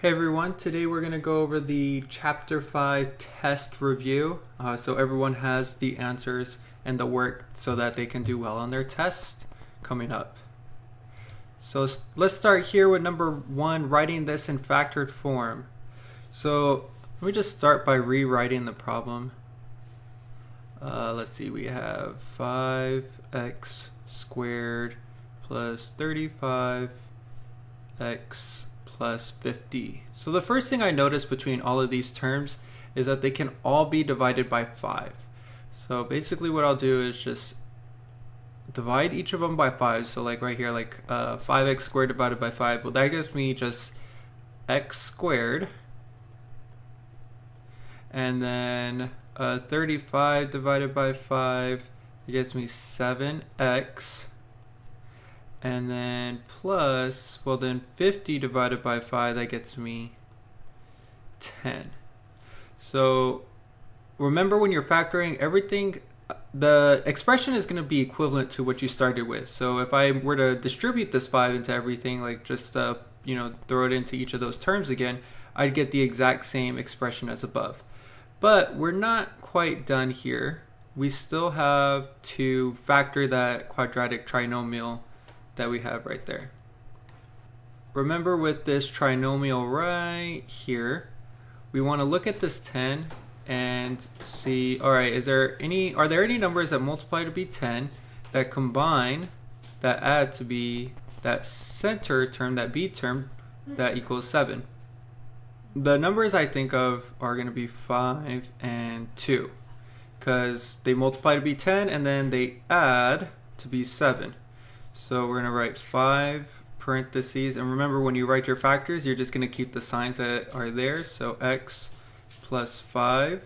Hey everyone, today we're going to go over the Chapter 5 test review. So everyone has the answers and the work so that they can do well on their test coming up. So let's start here with number 1, writing this in factored form. So let me just start by rewriting the problem. Let's see, we have 5x squared plus 35x plus 50. So the first thing I notice between all of these terms is that they can all be divided by 5. So basically what I'll do is just divide each of them by 5. So like right here, like 5x squared divided by 5. Well, that gives me just x squared. And then 35 divided by 5, it gives me 7x. And then plus, well then 50 divided by 5, that gets me 10. So remember, when you're factoring everything, the expression is going to be equivalent to what you started with. So if I were to distribute this 5 into everything, like just throw it into each of those terms again, I'd get the exact same expression as above. But we're not quite done here. We still have to factor that quadratic trinomial that we have right there. Remember, with this trinomial right here, we want to look at this 10 and see, all right, are there any numbers that multiply to be 10 that combine, that add to be that center term, that b term, that equals 7? The numbers I think of are going to be 5 and 2 because they multiply to be 10 and then they add to be 7. So we're going to write 5 parentheses, and remember, when you write your factors, you're just going to keep the signs that are there. So x plus 5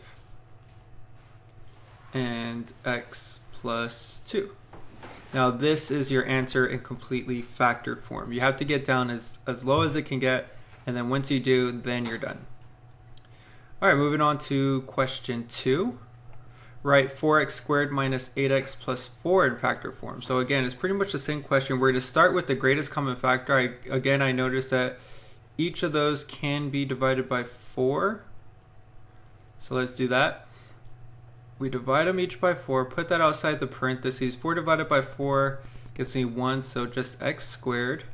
and x plus 2. Now this is your answer in completely factored form. You have to get down as low as it can get, and then once you do, then you're done. All right, moving on to question 2. Write 4x squared minus 8x plus 4 in factor form. So again, it's pretty much the same question. We're going to start with the greatest common factor. I noticed that each of those can be divided by 4. So let's do that. We divide them each by 4, put that outside the parentheses. 4 divided by 4 gives me 1, so just x squared.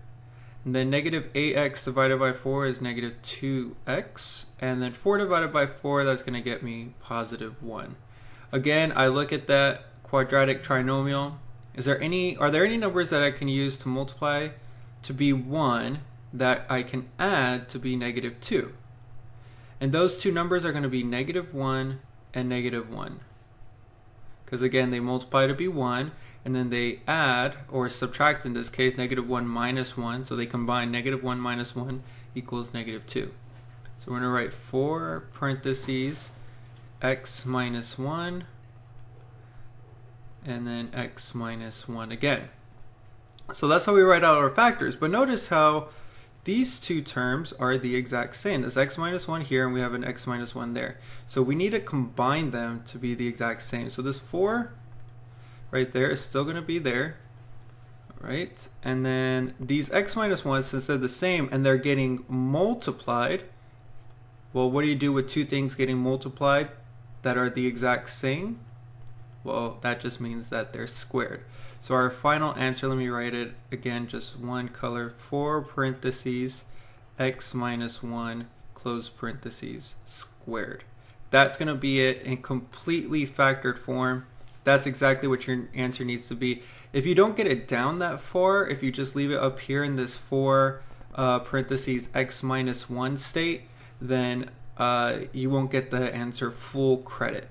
And then negative 8x divided by 4 is negative 2x. And then 4 divided by 4, that's going to get me positive 1. Again, I look at that quadratic trinomial. Are there any numbers that I can use to multiply to be 1 that I can add to be negative 2? And those two numbers are going to be negative 1 and negative 1. Because again, they multiply to be 1, and then they add, or subtract in this case, negative 1 minus 1. So they combine negative 1 minus 1 equals negative 2. So we're going to write 4 parentheses x minus 1 and then x minus 1 again. So that's how we write out our factors. But notice how these two terms are the exact same. This x minus 1 here, and we have an x minus 1 there. So we need to combine them to be the exact same. So this 4 right there is still going to be there. All right? And then these x minus 1s, since they're the same and they're getting multiplied, well, what do you do with two things getting multiplied that are the exact same? Well, that just means that they're squared. So our final answer, let me write it again, just one color, 4 parentheses x minus 1 close parentheses squared. That's going to be it in completely factored form. That's exactly what your answer needs to be. If you don't get it down that far, if you just leave it up here in this 4 parentheses x minus 1 state, then you won't get the answer full credit.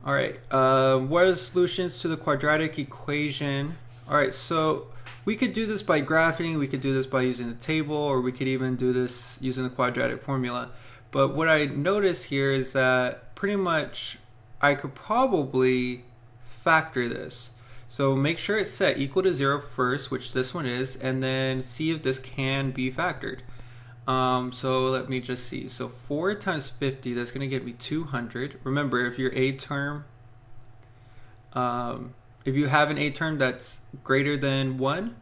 All right, what are the solutions to the quadratic equation? All right, so we could do this by graphing, we could do this by using the table, or we could even do this using the quadratic formula. But what I notice here is that pretty much I could probably factor this. So make sure it's set equal to 0 first, which this one is, and then see if this can be factored. So let me just see. So 4 times 50, that's going to get me 200. Remember, if your a term, if you have an a term that's greater than 1,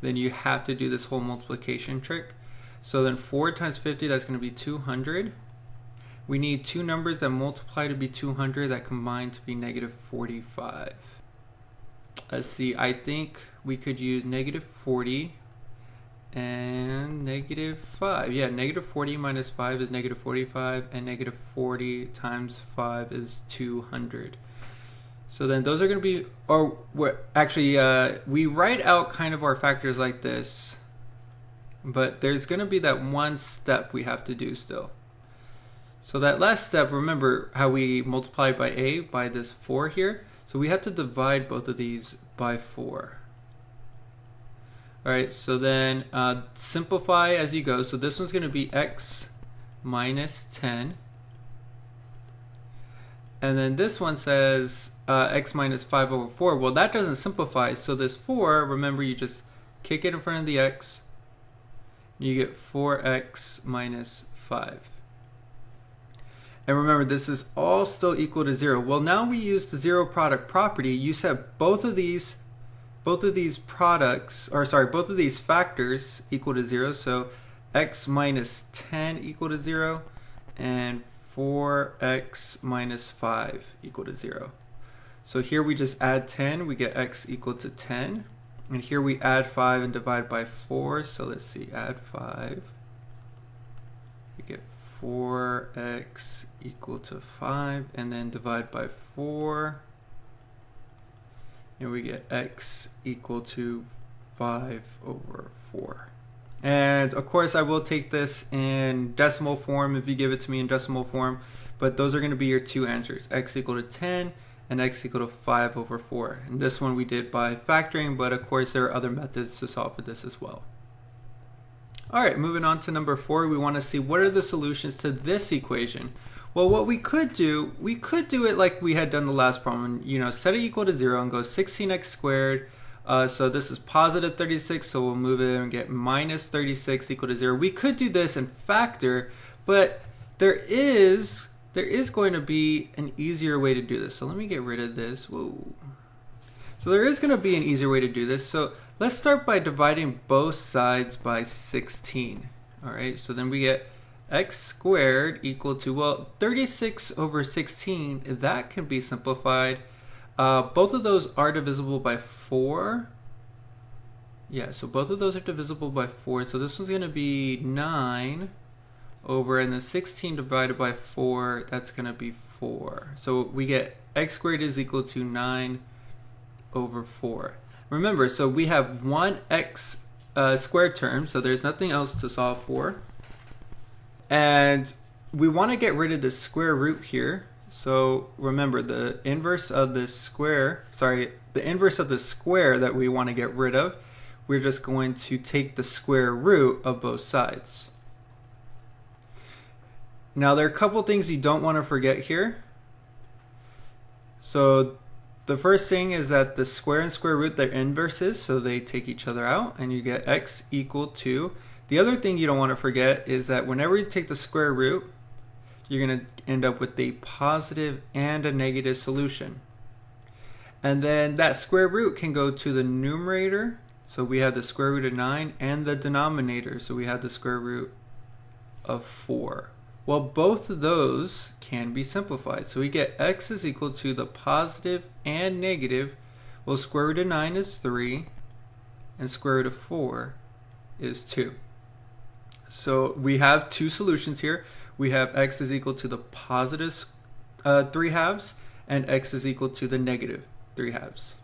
then you have to do this whole multiplication trick. So then 4 times 50, that's going to be 200. We need two numbers that multiply to be 200 that combine to be negative 45. Let's see, I think we could use negative 40 and negative 5. Yeah, negative 40 minus 5 is negative 45, and negative 40 times 5 is 200. So then those are going to be, or actually, we write out kind of our factors like this, but there's going to be that one step we have to do still. So that last step, remember how we multiplied by a, by this 4 here? So we have to divide both of these by 4. All right, so then simplify as you go. So this one's going to be x minus 10. And then this one says x minus 5 over 4. Well, that doesn't simplify. So this 4, remember, you just kick it in front of the x. You get 4x minus 5. And remember, this is all still equal to 0. Well, now we use the zero product property. You said both of these products, or sorry, both of these factors equal to 0. So x minus 10 equal to 0, and 4x minus 5 equal to 0. So here we just add 10, we get x equal to 10. And here we add 5 and divide by 4. So let's see, add 5. We get 4x equal to 5, and then divide by 4. And we get x equal to 5 over 4. And of course I will take this in decimal form if you give it to me in decimal form, but those are going to be your two answers, x equal to 10 and x equal to 5 over 4. And this one we did by factoring, but of course there are other methods to solve for this as well. Alright, moving on to number 4, we want to see what are the solutions to this equation. Well, what we could do it like we had done the last problem, set it equal to 0 and go 16x squared. So this is positive 36, so we'll move it and get minus 36 equal to 0. We could do this and factor, but there is going to be an easier way to do this. So let me get rid of this. Whoa. So there is going to be an easier way to do this. So let's start by dividing both sides by 16. All right, so then we get x squared equal to, well, 36 over 16, that can be simplified. Both of those are divisible by 4. Yeah, so both of those are divisible by 4. So this one's going to be 9 over, and then 16 divided by 4, that's going to be 4. So we get x squared is equal to 9 over 4. Remember, so we have one x squared term, so there's nothing else to solve for. And we want to get rid of the square root here. So remember, the inverse of the square that we want to get rid of, we're just going to take the square root of both sides. Now there are a couple things you don't want to forget here. So the first thing is that the square and square root, they're inverses, so they take each other out, and you get x equal to. The other thing you don't want to forget is that whenever you take the square root, you're going to end up with a positive and a negative solution. And then that square root can go to the numerator, so we have the square root of 9, and the denominator, so we have the square root of 4. Well, both of those can be simplified. So we get x is equal to the positive and negative. Well, square root of 9 is 3, and square root of 4 is 2. So we have two solutions here. We have x is equal to the positive 3 halves, and x is equal to the negative 3 halves.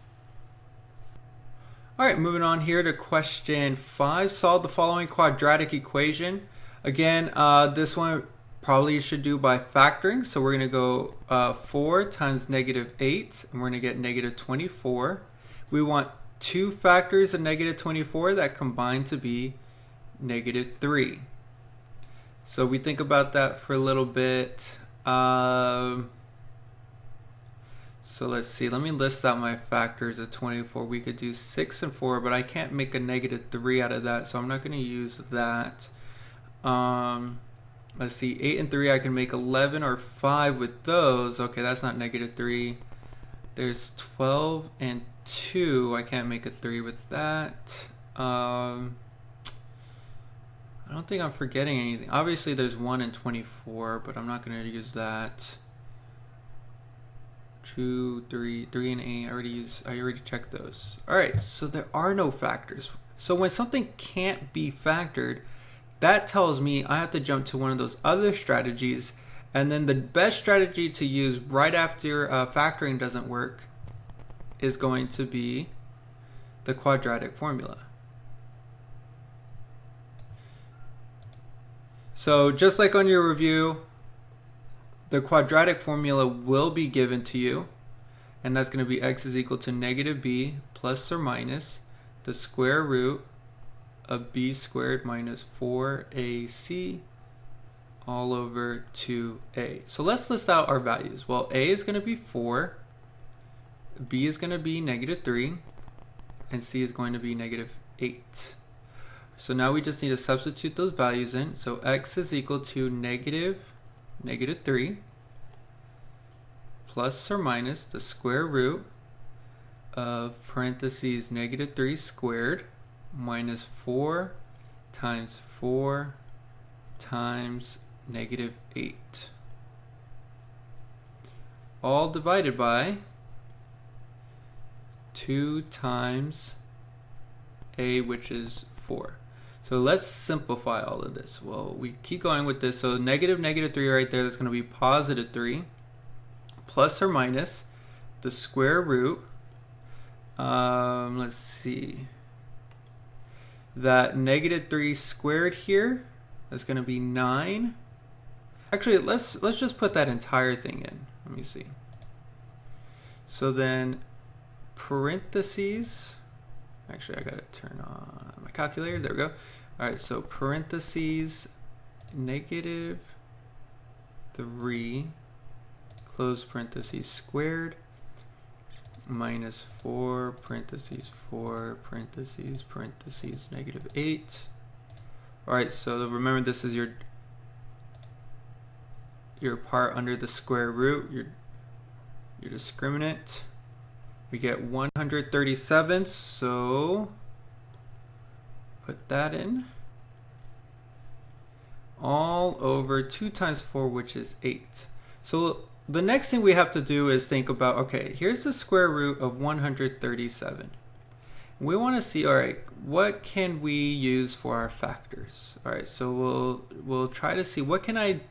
All right, moving on here to question 5. Solve the following quadratic equation. Again, this one probably you should do by factoring. So we're going to go 4 times negative 8, and we're going to get negative 24. We want two factors of negative 24 that combine to be negative 3. So we think about that for a little bit. So let's see, let me list out my factors of 24. We could do 6 and 4, but I can't make a negative 3 out of that, so I'm not going to use that. Let's see, 8 and 3, I can make 11 or 5 with those. Okay, that's not negative 3. There's 12 and 2, I can't make a 3 with that. I don't think I'm forgetting anything. Obviously there's 1 and 24, but I'm not going to use that. 2, 3 and 8, I already checked those. Alright, so there are no factors. So when something can't be factored, that tells me I have to jump to one of those other strategies, and then the best strategy to use right after factoring doesn't work is going to be the quadratic formula. So just like on your review, the quadratic formula will be given to you, and that's going to be x is equal to negative b plus or minus the square root of b squared minus 4ac all over 2a. So let's list out our values. Well, a is going to be 4, b is going to be negative 3, and c is going to be negative 8. So now we just need to substitute those values in. So x is equal to negative 3 plus or minus the square root of parentheses negative 3 squared minus 4 times 4 times negative 8. All divided by 2 times a, which is 4. So let's simplify all of this. Well, we keep going with this. So negative 3 right there, that's going to be positive 3 plus or minus the square root. Let's see. That negative 3 squared here, that's going to be 9. Actually, let's just put that entire thing in. Let me see. So then parentheses. Actually, I gotta turn on my calculator. There we go. All right, so parentheses negative 3 close parentheses squared minus 4 parentheses negative 8. All right, so remember this is your part under the square root, your discriminant. We get 137, so put that in. All over 2 times 4, which is 8. So the next thing we have to do is think about, okay, here's the square root of 137. We want to see, all right, what can we use for our factors? All right, so we'll try to see what can I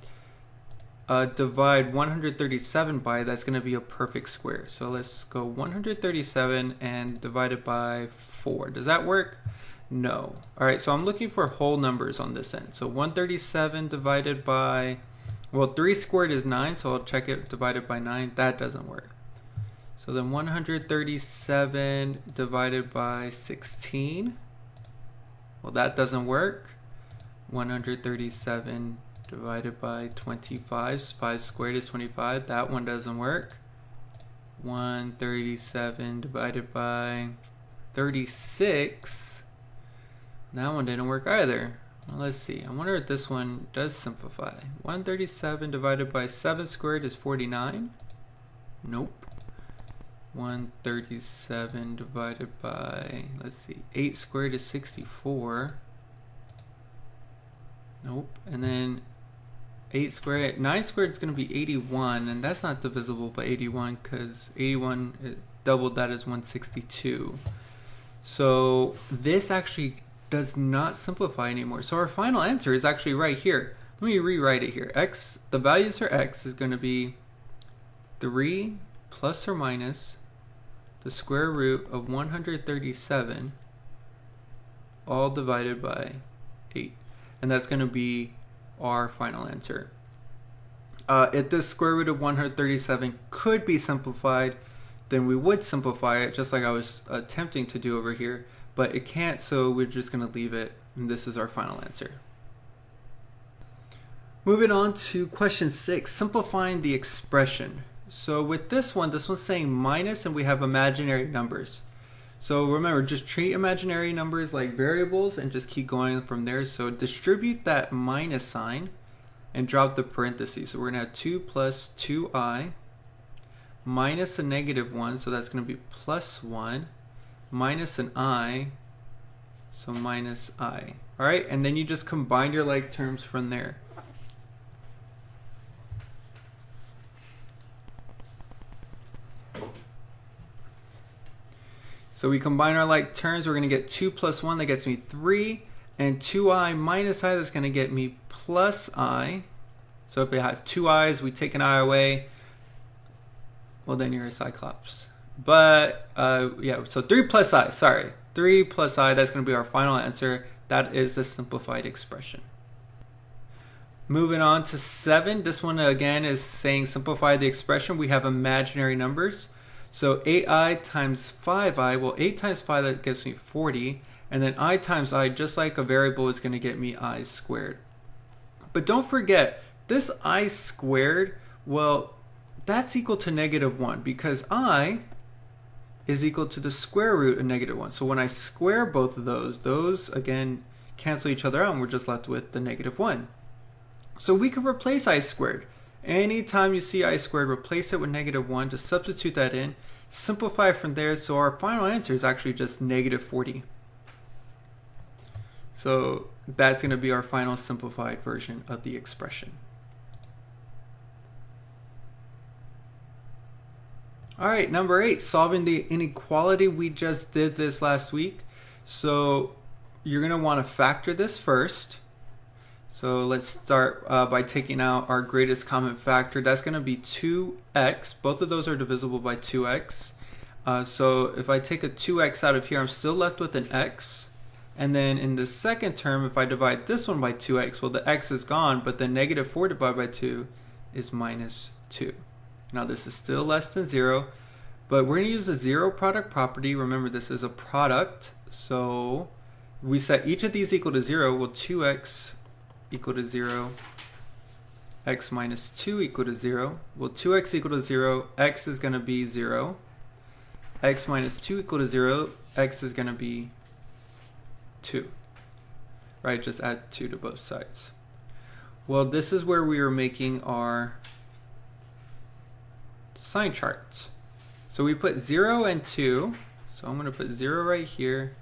divide 137 by that's going to be a perfect square. So let's go 137 and divide it by 4. Does that work? No. All right, so I'm looking for whole numbers on this end. So 137 divided by, well, 3 squared is 9, so I'll check it divided by 9. That doesn't work. So then 137 divided by 16. Well, that doesn't work. 137 divided by 25. 5 squared is 25. That one doesn't work. 137 divided by 36. That one didn't work either. Well, let's see. I wonder if this one does simplify. 137 divided by 7 squared is 49. Nope. 137 divided by, let's see, 8 squared is 64. Nope. And then 9 squared is going to be 81, and that's not divisible by 81 because 81, doubled that is 162. So this actually does not simplify anymore. So our final answer is actually right here. Let me rewrite it here. X, the values for x is going to be 3 plus or minus the square root of 137 all divided by 8. And that's going to be our final answer. If this square root of 137 could be simplified, then we would simplify it just like I was attempting to do over here, but it can't, so we're just going to leave it, and this is our final answer. Moving on to question 6, simplifying the expression. So with this one's saying minus, and we have imaginary numbers. So remember, just treat imaginary numbers like variables and just keep going from there. So distribute that minus sign and drop the parentheses. So we're going to have 2 plus 2i minus a negative 1, so that's going to be plus 1, minus an I, So minus I. All right, and then you just combine your like terms from there. So we combine our like terms, we're going to get 2 plus 1, that gets me 3. And 2i minus I, that's going to get me plus I. So if it had 2 i's, we take an I away. Well, then you're a Cyclops. But, yeah, so 3 plus I, sorry. 3 plus I, that's going to be our final answer. That is the simplified expression. Moving on to 7. This one, again, is saying simplify the expression. We have imaginary numbers. So 8i times 5i, well, 8 times 5, that gets me 40. And then I times I, just like a variable, is going to get me I squared. But don't forget, this I squared, well, that's equal to -1 because I is equal to the square root of -1. So when I square both of those again cancel each other out and we're just left with the -1. So we can replace I squared. Anytime you see I squared, replace it with -1, just substitute that in, simplify from there. So our final answer is actually just -40. So that's going to be our final simplified version of the expression. All right, number 8, solving the inequality. We just did this last week. So you're going to want to factor this first. So let's start by taking out our greatest common factor. That's going to be 2x. Both of those are divisible by 2x. So if I take a 2x out of here, I'm still left with an x. And then in the second term, if I divide this one by 2x, well, the x is gone, but the -4 divided by 2 is -2. Now this is still less than 0, but we're going to use the zero product property. Remember, this is a product, so we set each of these equal to 0. Well, 2x equal to 0, x minus 2 equal to 0. Well, 2x equal to 0, x is going to be 0. X minus 2 equal to 0, x is going to be 2. Right, just add 2 to both sides. Well, this is where we are making our sign charts. So we put 0 and 2. So I'm going to put 0 right here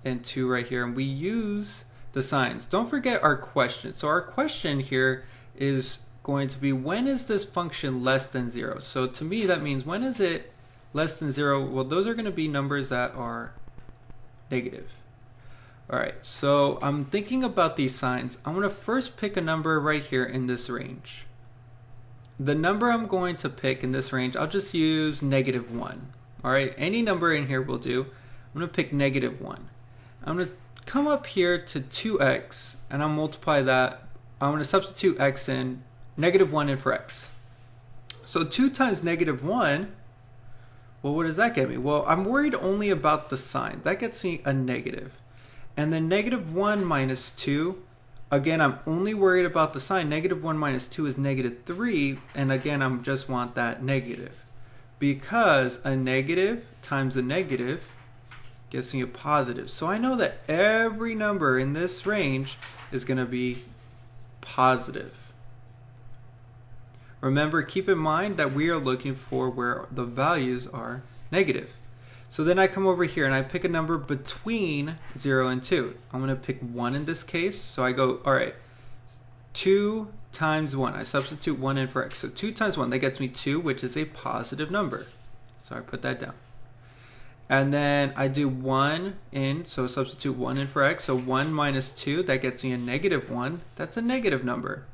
and 2 right here. And we use the signs. Don't forget our question. So our question here is going to be, when is this function less than 0? So to me, that means, when is it less than 0? Well, those are going to be numbers that are negative. All right, so I'm thinking about these signs. I'm going to first pick a number right here in this range. The number I'm going to pick in this range, I'll just use -1. All right, any number in here will do. I'm going to pick -1. I'm going to come up here to 2x, and I'll multiply that. I'm going to substitute x in, -1 in for x. So 2 times -1, well, what does that get me? Well, I'm worried only about the sign. That gets me a negative. And then -1 minus 2, again, I'm only worried about the sign. -1 minus 2 is -3, and again, I just want that negative. Because a negative times a negative gives me a positive. So I know that every number in this range is going to be positive. Remember, keep in mind that we are looking for where the values are negative. So then I come over here and I pick a number between 0 and 2. I'm going to pick 1 in this case. So I go, all right, 2 times 1. I substitute 1 in for x. So 2 times 1, that gets me 2, which is a positive number. So I put that down. And then I do 1 in, so substitute 1 in for x. So 1 minus 2, that gets me a -1. That's a negative number.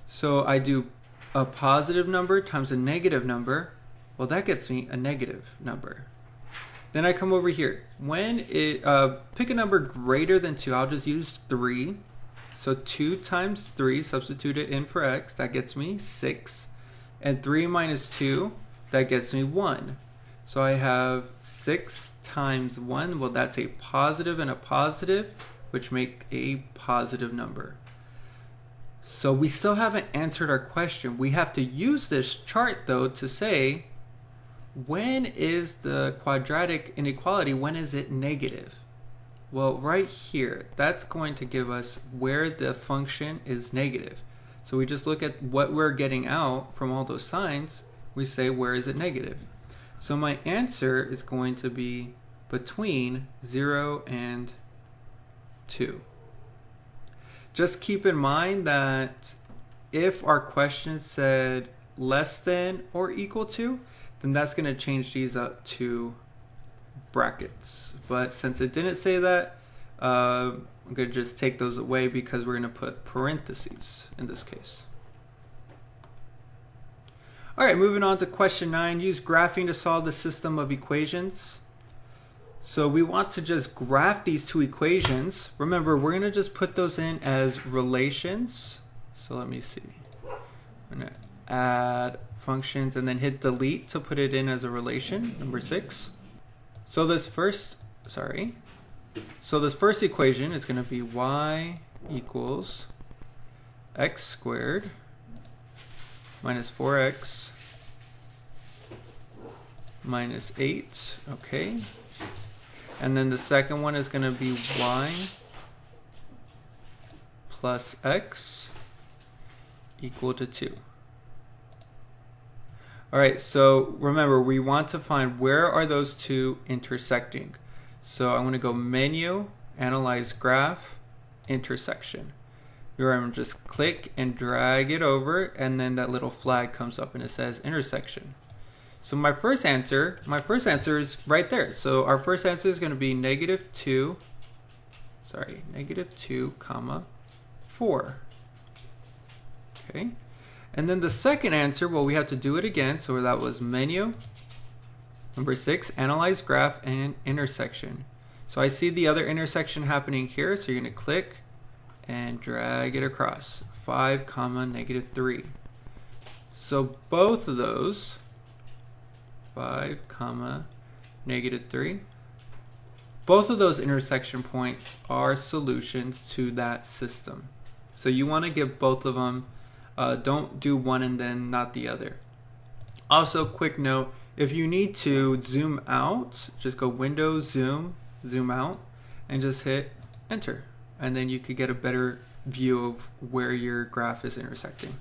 So I do a positive number times a negative number. Well, that gets me a negative number. Then I come over here. When it pick a number greater than 2, I'll just use 3. So 2 times 3, substitute it in for x. That gets me 6. And 3 minus 2, that gets me 1. So I have 6 times 1. Well, that's a positive and a positive, which make a positive number. So we still haven't answered our question. We have to use this chart, though, to say, when is the quadratic inequality, when is it negative? Well, right here, that's going to give us where the function is negative. So we just look at what we're getting out from all those signs. We say, where is it negative? So my answer is going to be between 0 and 2. Just keep in mind that if our question said less than or equal to, then that's going to change these up to brackets. But since it didn't say that, I'm going to just take those away because we're going to put parentheses in this case. All right, moving on to question 9. Use graphing to solve the system of equations. So we want to just graph these two equations. Remember, we're going to just put those in as relations. So let me see. I'm going to add functions and then hit delete to put it in as a relation, number 6. So this first equation is going to be y equals x squared minus 4x minus 8, okay. And then the second one is going to be y plus x equal to 2. All right, so remember, we want to find where are those two intersecting. So I'm going to go menu, analyze graph, intersection. Where I'm just click and drag it over, and then that little flag comes up and it says intersection. So my first answer is right there. So our first answer is going to be negative 2, comma 4. Okay. And then the second answer, well, we have to do it again. So that was menu, number 6, analyze graph, and intersection. So I see the other intersection happening here. So you're going to click and drag it across, 5 comma negative 3. So both of those, 5 comma negative 3, both of those intersection points are solutions to that system. So you want to give both of them, don't do one and then not the other. Also, quick note, if you need to zoom out, just go Windows, zoom out, and just hit enter. And then you could get a better view of where your graph is intersecting.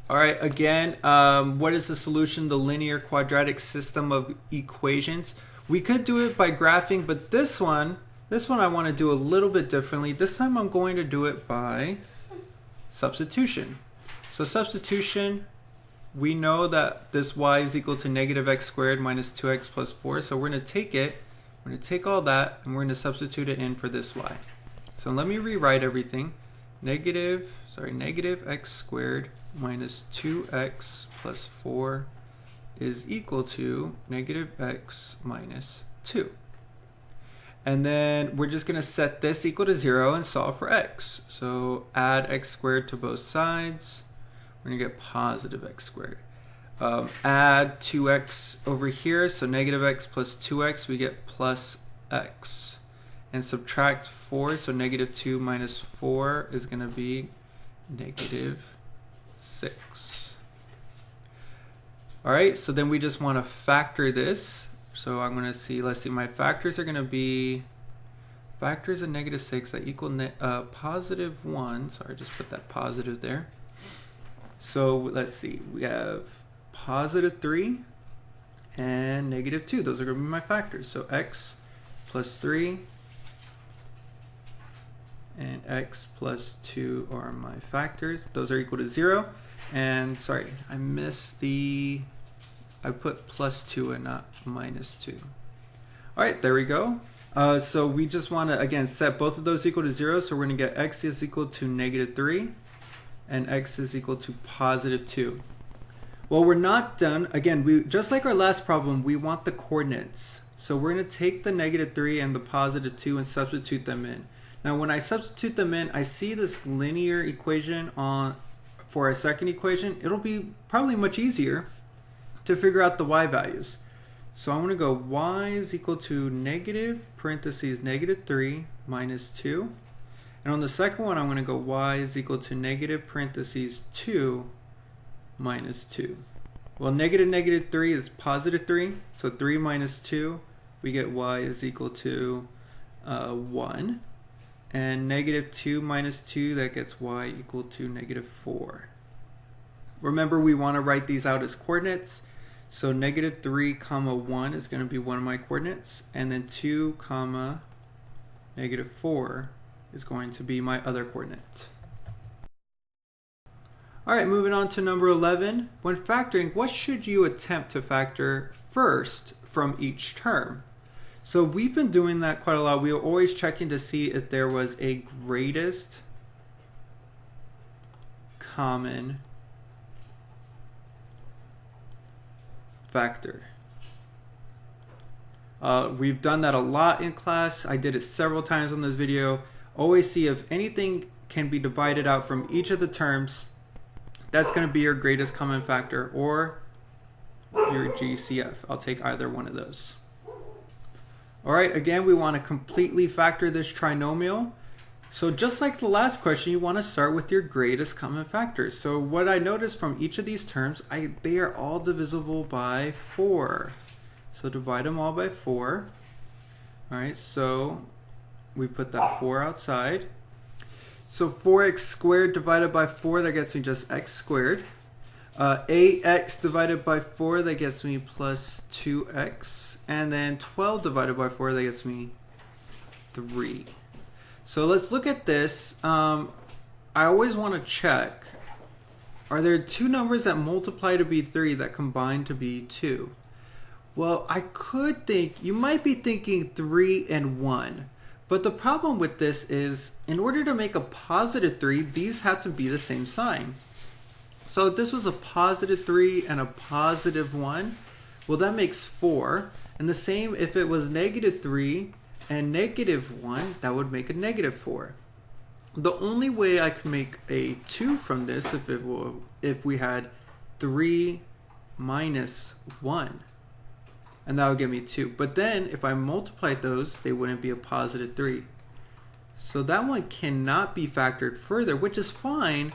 All right, again, what is the solution? The linear quadratic system of equations. We could do it by graphing, but this one I want to do a little bit differently. This time I'm going to do it by substitution. So substitution, we know that this y is equal to negative x squared minus 2x plus 4. So we're going to take it. We're going to take all that and we're going to substitute it in for this y. So let me rewrite everything. Negative x squared minus 2x plus 4 is equal to negative x minus 2. And then we're just going to set this equal to 0 and solve for x. So add x squared to both sides. We're going to get positive x squared. Add 2x over here, so negative x plus 2x, we get plus x. And subtract 4, so negative 2 minus 4 is going to be negative 6. All right, so then we just want to factor this. So I'm going to see, let's see, my factors are going to be factors of negative 6 that equal positive 1. Sorry, just put that positive there. So let's see, we have positive 3 and negative 2. Those are going to be my factors. So x plus 3 and x plus 2 are my factors. Those are equal to 0. And sorry, I put plus 2 and not minus 2. All right, there we go. So we just want to, again, set both of those equal to 0. So we're going to get x is equal to negative 3 and x is equal to positive 2. Well, we're not done. Again, just like our last problem, we want the coordinates. So we're going to take the negative 3 and the positive 2 and substitute them in. Now, when I substitute them in, I see this linear equation for our second equation. It'll be probably much easier to figure out the y values. So I'm going to go y is equal to negative, parentheses, negative 3 minus 2. And on the second one, I'm going to go y is equal to negative, parentheses, 2 minus 2. Well, negative 3 is positive 3. So 3 minus 2, we get y is equal to 1. And negative 2 minus 2, that gets y equal to negative 4. Remember, we want to write these out as coordinates. So negative 3 comma 1 is going to be one of my coordinates, and then 2 comma negative 4 is going to be my other coordinate. Alright, moving on to number 11. When factoring, what should you attempt to factor first from each term? So we've been doing that quite a lot. We were always checking to see if there was a greatest common factor. We've done that a lot in class. I did it several times on this video. Always see if anything can be divided out from each of the terms. That's going to be your greatest common factor or your GCF. I'll take either one of those. Alright, again, we want to completely factor this trinomial. So just like the last question, you want to start with your greatest common factors. So what I noticed from each of these terms, they are all divisible by 4. So divide them all by 4. Alright, so we put that 4 outside. So 4x squared divided by 4, that gets me just x squared. 8x divided by 4, that gets me plus 2x. And then 12 divided by 4, that gets me 3. So let's look at this. I always want to check, are there two numbers that multiply to be 3 that combine to be 2? Well, I could think, you might be thinking 3 and 1. But the problem with this is, in order to make a positive 3, these have to be the same sign. So if this was a positive 3 and a positive 1, well, that makes 4. And the same if it was negative 3 and negative 1, that would make a negative 4. The only way I could make a 2 from this if we had 3 minus 1. And that would give me 2. But then if I multiplied those, they wouldn't be a positive 3. So that one cannot be factored further, which is fine.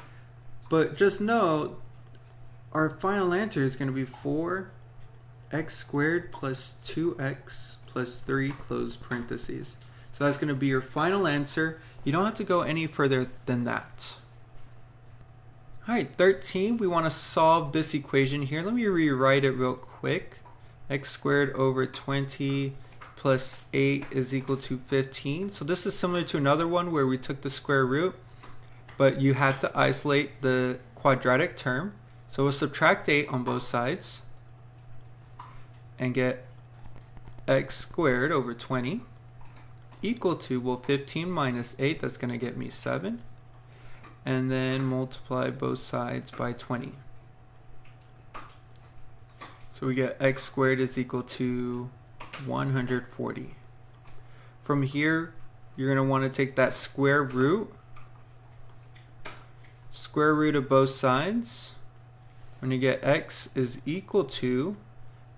But just know our final answer is going to be 4x squared plus 2x plus 3 close parentheses. So that's going to be your final answer. You don't have to go any further than that. Alright, 13, we want to solve this equation here. Let me rewrite it real quick. X squared over 20 plus 8 is equal to 15. So this is similar to another one where we took the square root, but you have to isolate the quadratic term. So we'll subtract 8 on both sides and get x squared over 20 equal to, well, 15 minus 8, that's going to get me 7. And then multiply both sides by 20. So we get x squared is equal to 140. From here, you're going to want to take that square root of both sides. When you get x is equal to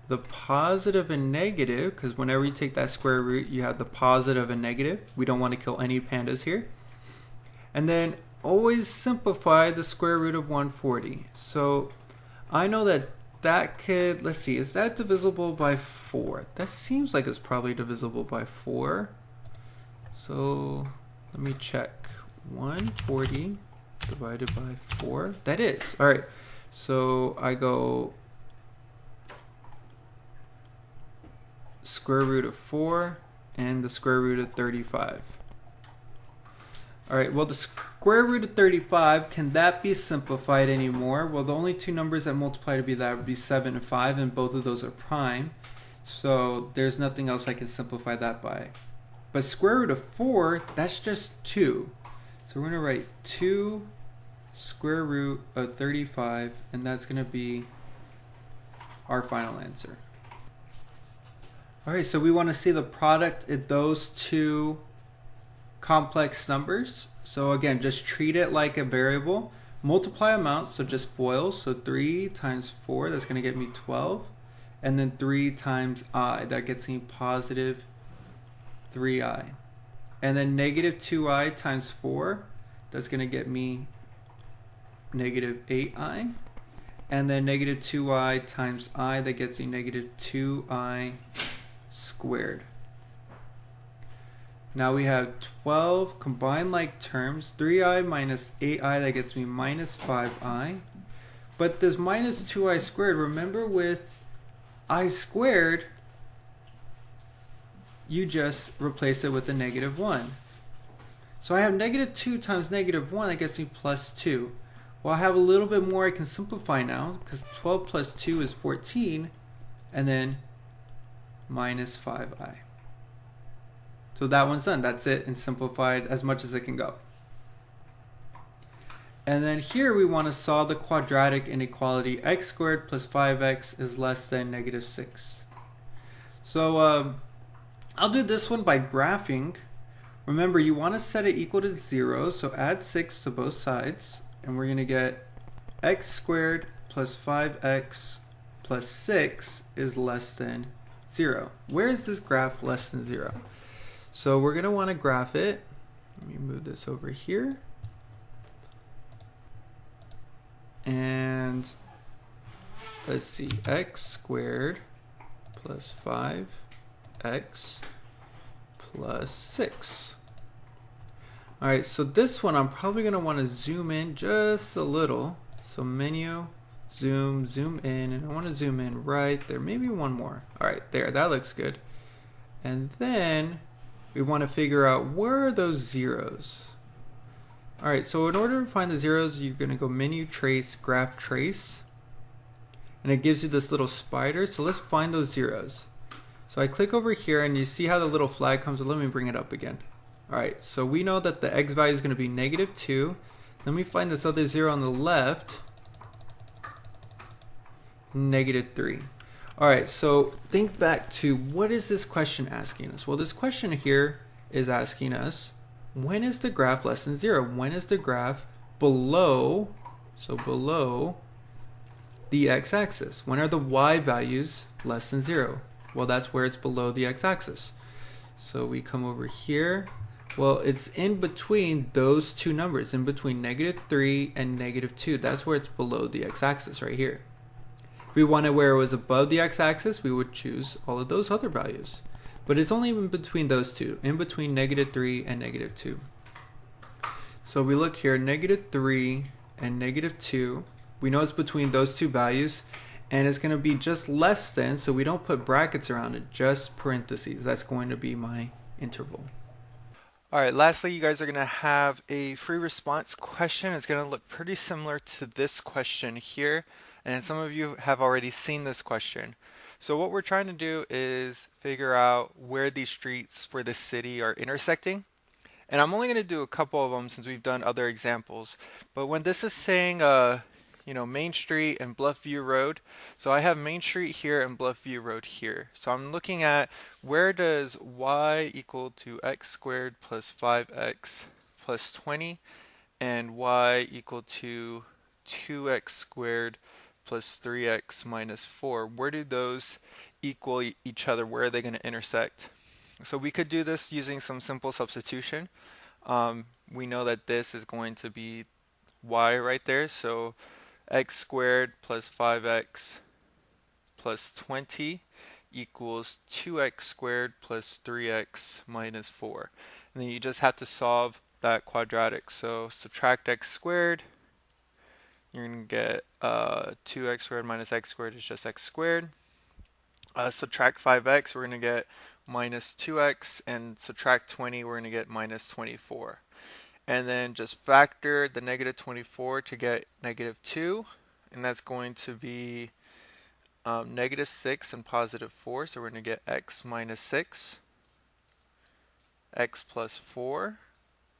the positive and negative, because whenever you take that square root, you have the positive and negative. We don't want to kill any pandas here. And then always simplify the square root of 140. So I know that could, let's see, is that divisible by 4? That seems like it's probably divisible by 4. So let me check. 140 divided by 4. That is. Alright. So I go square root of 4 and the square root of 35. Alright, well, the square root of 35, can that be simplified anymore? Well, the only two numbers that multiply to be that would be 7 and 5, and both of those are prime. So there's nothing else I can simplify that by. But square root of 4, that's just 2. So we're going to write 2 square root of 35, and that's going to be our final answer. Alright, so we want to see the product of those two complex numbers. So again, just treat it like a variable. Multiply amounts, so just FOIL. So 3 times 4, that's going to get me 12. And then 3 times I, that gets me positive 3i. And then negative 2i times 4, that's going to get me negative 8i. And then negative 2i times I, that gets me negative 2i squared. Now we have 12 combined like terms. 3i minus 8i, that gets me minus 5i. But this minus 2i squared, remember with I squared, you just replace it with a negative 1. So I have negative 2 times negative 1, that gets me plus 2. Well, I have a little bit more I can simplify now, because 12 plus 2 is 14, and then minus 5i. So that one's done. That's it, and simplified as much as it can go. And then here we want to solve the quadratic inequality. X squared plus 5x is less than negative 6. So I'll do this one by graphing. Remember, you want to set it equal to 0, so add 6 to both sides, and we're going to get x squared plus 5x plus 6 is less than 0. Where is this graph less than 0? So we're going to want to graph it. Let me move this over here. And let's see, x squared plus 5x plus 6. Alright, so this one I'm probably going to want to zoom in just a little. So menu, zoom in, and I want to zoom in right there. Maybe one more. Alright, there, that looks good. And then we want to figure out where are those zeros. Alright, so in order to find the zeros, you're going to go menu, trace, graph, trace. And it gives you this little spider. So let's find those zeros. So I click over here and you see how the little flag comes. Let me bring it up again. Alright, so we know that the x value is going to be negative 2. Let me find this other zero on the left. Negative 3. Alright, so think back to what is this question asking us? Well, this question here is asking us, when is the graph less than 0? When is the graph below, so below the x-axis? When are the y values less than 0? Well, that's where it's below the x-axis. So we come over here. Well, it's in between those two numbers, in between negative 3 and negative 2. That's where it's below the x-axis right here. If we wanted where it was above the x-axis, we would choose all of those other values. But it's only in between those two, in between negative 3 and negative 2. So we look here, negative 3 and negative 2. We know it's between those two values, and it's going to be just less than, so we don't put brackets around it, just parentheses. That's going to be my interval. Alright, lastly, you guys are going to have a free response question. It's going to look pretty similar to this question here, and some of you have already seen this question. So what we're trying to do is figure out where these streets for the city are intersecting. And I'm only going to do a couple of them since we've done other examples. But when this is saying Main Street and Bluffview Road. So I have Main Street here and Bluffview Road here. So I'm looking at where does y equal to x squared plus 5x plus 20 and y equal to 2x squared plus 3x minus 4. Where do those equal each other? Where are they going to intersect? So we could do this using some simple substitution. We know that this is going to be y right there. So x squared plus 5x plus 20 equals 2x squared plus 3x minus 4. And then you just have to solve that quadratic. So subtract x squared. You're going to get 2x squared minus x squared is just x squared. Subtract 5x, we're going to get minus 2x. And subtract 20, we're going to get minus 24. And then just factor the negative 24 to get negative 2. And that's going to be negative 6 and positive 4. So we're going to get x minus 6, x plus 4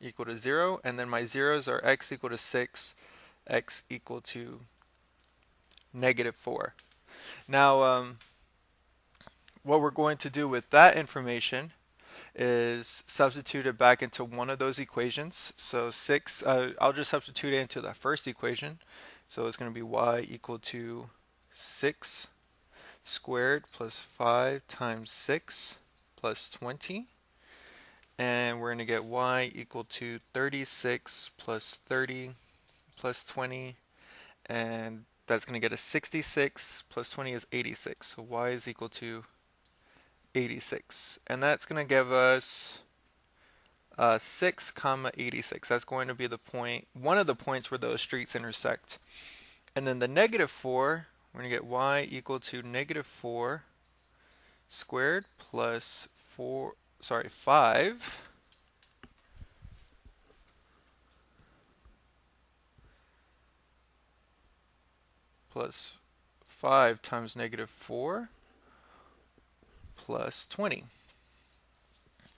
equal to 0. And then my zeros are x equal to 6, x equal to negative 4. Now, what we're going to do with that information is substitute it back into one of those equations. So 6, I'll just substitute it into the first equation. So it's going to be y equal to 6 squared plus 5 times 6 plus 20. And we're going to get y equal to 36 plus 30 plus 20, and that's going to get us 66 plus 20 is 86. So y is equal to 86, and that's going to give us 6 comma 86. That's going to be the point, one of the points where those streets intersect. And then the negative 4, we're going to get y equal to negative 4 squared plus 5 plus 5 times negative 4 plus 20.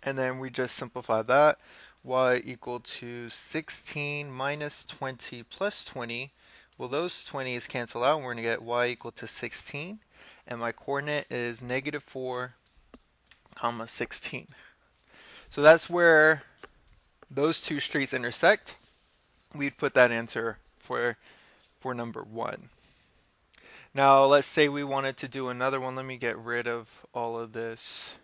And then we just simplify that. Y equal to 16 minus 20 plus 20. Well, those 20's cancel out, and we're going to get y equal to 16. And my coordinate is negative 4, comma 16. So that's where those two streets intersect. We'd put that answer for number 1. Now, let's say we wanted to do another one. Let me get rid of all of this.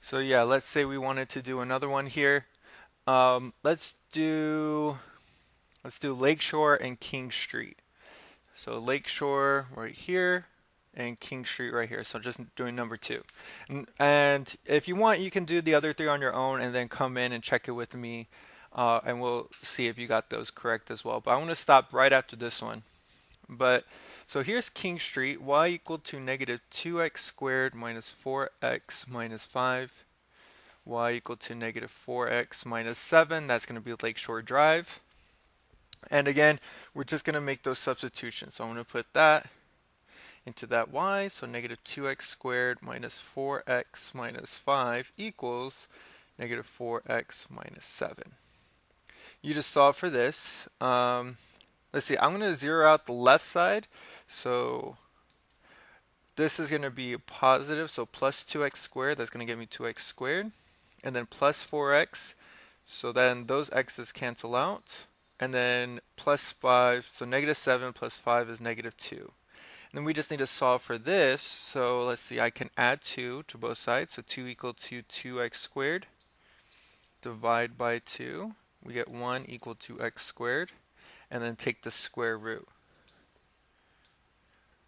So yeah, let's say we wanted to do another one here. Let's do Lakeshore and King Street. So Lakeshore right here and King Street right here. So just doing number 2. And if you want, you can do the other 3 on your own and then come in and check it with me. And we'll see if you got those correct as well. But I want to stop right after this one. So here's King Street, y equal to negative 2x squared minus 4x minus 5, y equal to negative 4x minus 7. That's going to be Lakeshore Drive. And again, we're just going to make those substitutions. So I'm going to put that into that y, so negative 2x squared minus 4x minus 5 equals negative 4x minus 7. You just solve for this. Let's see, I'm going to zero out the left side. So this is going to be positive, so plus 2x squared, that's going to give me 2x squared. And then plus 4x, so then those x's cancel out. And then plus 5, so negative 7 plus 5 is negative 2. And then we just need to solve for this. So let's see, I can add 2 to both sides. So 2 equal to 2x squared. Divide by 2. We get 1 equal to x squared. And then take the square root.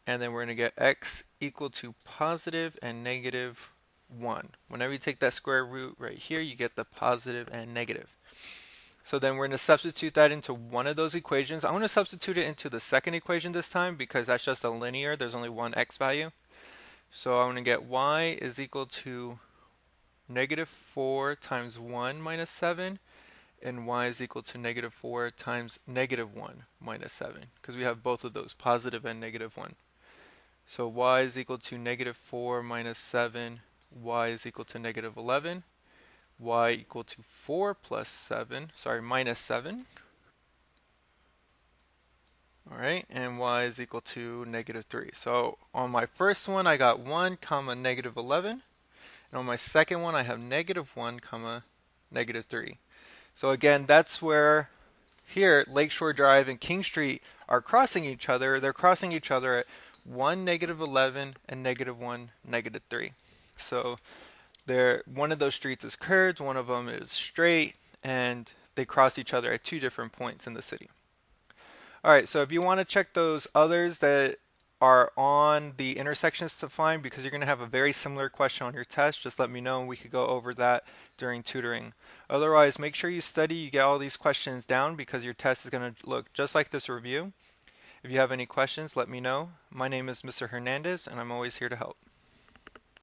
And then we're going to get x equal to positive and negative 1. Whenever you take that square root right here, you get the positive and negative. So then we're going to substitute that into one of those equations. I'm going to substitute it into the second equation this time because that's just a linear. There's only one x value. So I'm going to get y is equal to negative 4 times 1 minus 7. And y is equal to negative 4 times negative 1 minus 7, because we have both of those, positive and negative 1. So y is equal to negative 4 minus 7, y is equal to negative 11, y equal to 4 plus 7, minus 7. Alright, and y is equal to negative 3. So on my first one, I got 1 comma negative 11, and on my second one, I have negative 1 comma negative 3. So again, that's where here Lakeshore Drive and King Street are crossing each other. They're crossing each other at 1, negative 11, and negative 1, negative 3. So one of those streets is curved, one of them is straight, and they cross each other at 2 different points in the city. Alright, so if you want to check those others that are on the intersections to find, because you're going to have a very similar question on your test, just let me know and we could go over that during tutoring. Otherwise, make sure you study, you get all these questions down, because your test is going to look just like this review. If you have any questions, let me know. My name is Mr. Hernandez, and I'm always here to help.